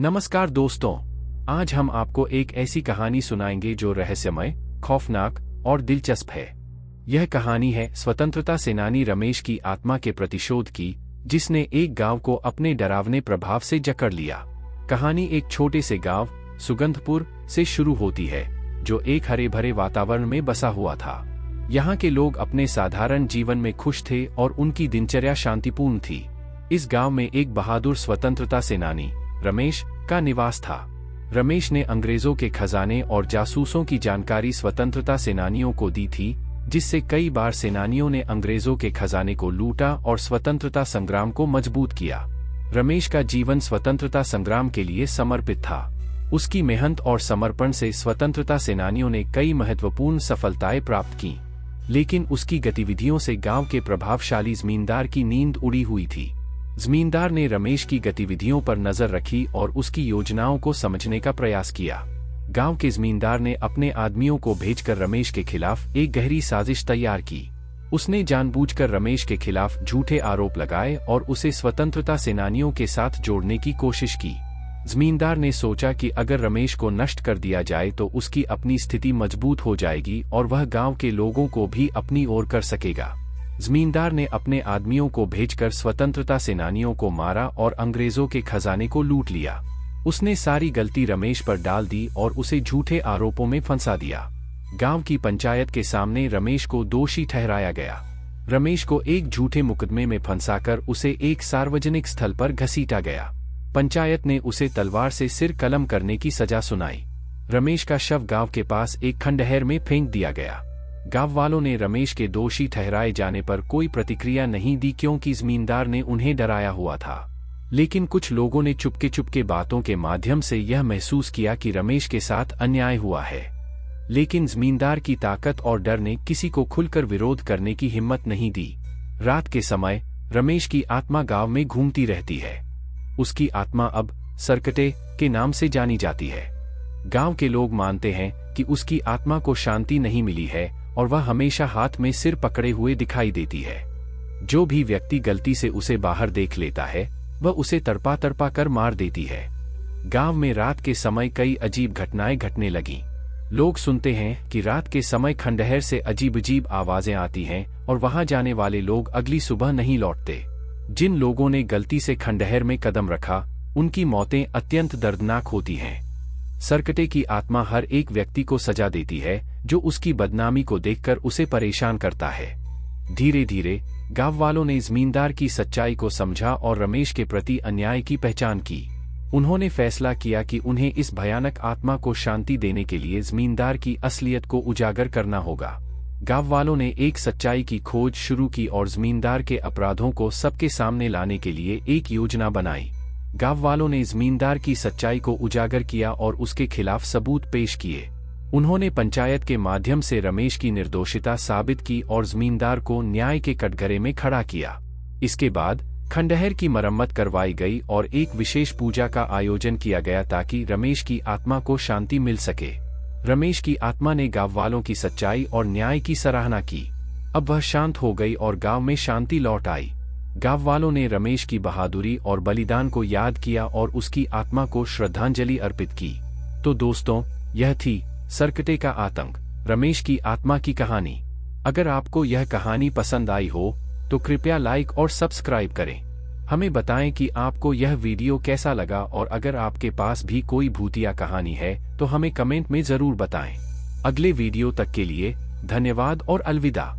नमस्कार दोस्तों, आज हम आपको एक ऐसी कहानी सुनाएंगे जो रहस्यमय, खौफनाक और दिलचस्प है। यह कहानी है स्वतंत्रता सेनानी रमेश की आत्मा के प्रतिशोध की, जिसने एक गांव को अपने डरावने प्रभाव से जकड़ लिया। कहानी एक छोटे से गांव सुगंधपुर से शुरू होती है, जो एक हरे भरे वातावरण में बसा हुआ था। यहाँ के लोग अपने साधारण जीवन में खुश थे और उनकी दिनचर्या शांतिपूर्ण थी। इस गांव में एक बहादुर स्वतंत्रता सेनानी रमेश का निवास था। रमेश ने अंग्रेजों के खजाने और जासूसों की जानकारी स्वतंत्रता सेनानियों को दी थी, जिससे कई बार सेनानियों ने अंग्रेजों के खजाने को लूटा और स्वतंत्रता संग्राम को मजबूत किया। रमेश का जीवन स्वतंत्रता संग्राम के लिए समर्पित था। उसकी मेहनत और समर्पण से स्वतंत्रता सेनानियों ने कई महत्वपूर्ण सफलताएं प्राप्त की, लेकिन उसकी गतिविधियों से गांव के प्रभावशाली जमींदार की नींद उड़ी हुई थी। जमींदार ने रमेश की गतिविधियों पर नजर रखी और उसकी योजनाओं को समझने का प्रयास किया। गांव के जमींदार ने अपने आदमियों को भेजकर रमेश के खिलाफ एक गहरी साजिश तैयार की। उसने जानबूझकर रमेश के खिलाफ झूठे आरोप लगाए और उसे स्वतंत्रता सेनानियों के साथ जोड़ने की कोशिश की। जमींदार ने सोचा कि अगर रमेश को नष्ट कर दिया जाए तो उसकी अपनी स्थिति मजबूत हो जाएगी और वह गांव के लोगों को भी अपनी ओर कर सकेगा। जमींदार ने अपने आदमियों को भेजकर स्वतंत्रता सेनानियों को मारा और अंग्रेजों के खजाने को लूट लिया। उसने सारी गलती रमेश पर डाल दी और उसे झूठे आरोपों में फंसा दिया। गांव की पंचायत के सामने रमेश को दोषी ठहराया गया। रमेश को एक झूठे मुकदमे में फंसाकर उसे एक सार्वजनिक स्थल पर घसीटा गया। पंचायत ने उसे तलवार से सिर कलम करने की सजा सुनाई। रमेश का शव गांव के पास एक खंडहर में फेंक दिया गया। गांव वालों ने रमेश के दोषी ठहराए जाने पर कोई प्रतिक्रिया नहीं दी, क्योंकि जमींदार ने उन्हें डराया हुआ था। लेकिन कुछ लोगों ने चुपके चुपके बातों के माध्यम से यह महसूस किया कि रमेश के साथ अन्याय हुआ है। लेकिन जमींदार की ताकत और डर ने किसी को खुलकर विरोध करने की हिम्मत नहीं दी। रात के समय रमेश की आत्मा गांव में घूमती रहती है। उसकी आत्मा अब सरकटे के नाम से जानी जाती है। गांव के लोग मानते हैं कि उसकी आत्मा को शांति नहीं मिली है और वह हमेशा हाथ में सिर पकड़े हुए दिखाई देती है। जो भी व्यक्ति गलती से उसे बाहर देख लेता है, वह उसे तड़पा तड़पा कर मार देती है। गांव में रात के समय कई अजीब घटनाएं घटने लगीं। लोग सुनते हैं कि रात के समय खंडहर से अजीब अजीब आवाजें आती हैं और वहां जाने वाले लोग अगली सुबह नहीं लौटते। जिन लोगों ने गलती से खंडहर में कदम रखा, उनकी मौतें अत्यंत दर्दनाक होती हैं। सरकटे की आत्मा हर एक व्यक्ति को सजा देती है जो उसकी बदनामी को देखकर उसे परेशान करता है। धीरे धीरे गांव वालों ने जमींदार की सच्चाई को समझा और रमेश के प्रति अन्याय की पहचान की। उन्होंने फैसला किया कि उन्हें इस भयानक आत्मा को शांति देने के लिए जमींदार की असलियत को उजागर करना होगा। गांव वालों ने एक सच्चाई की खोज शुरू की और जमींदार के अपराधों को सबके सामने लाने के लिए एक योजना बनाई। गांव वालों ने जमींदार की सच्चाई को उजागर किया और उसके खिलाफ सबूत पेश किए। उन्होंने पंचायत के माध्यम से रमेश की निर्दोषिता साबित की और जमींदार को न्याय के कटघरे में खड़ा किया। इसके बाद खंडहर की मरम्मत करवाई गई और एक विशेष पूजा का आयोजन किया गया ताकि रमेश की आत्मा को शांति मिल सके। रमेश की आत्मा ने गांव वालों की सच्चाई और न्याय की सराहना की। अब वह शांत हो गई और गांव में शांति लौट आई। गांव वालों ने रमेश की बहादुरी और बलिदान को याद किया और उसकी आत्मा को श्रद्धांजलि अर्पित की। तो दोस्तों, यह थी सरकटे का आतंक, रमेश की आत्मा की कहानी। अगर आपको यह कहानी पसंद आई हो तो कृपया लाइक और सब्सक्राइब करें। हमें बताएं कि आपको यह वीडियो कैसा लगा और अगर आपके पास भी कोई भूतिया कहानी है तो हमें कमेंट में जरूर बताएं। अगले वीडियो तक के लिए धन्यवाद और अलविदा।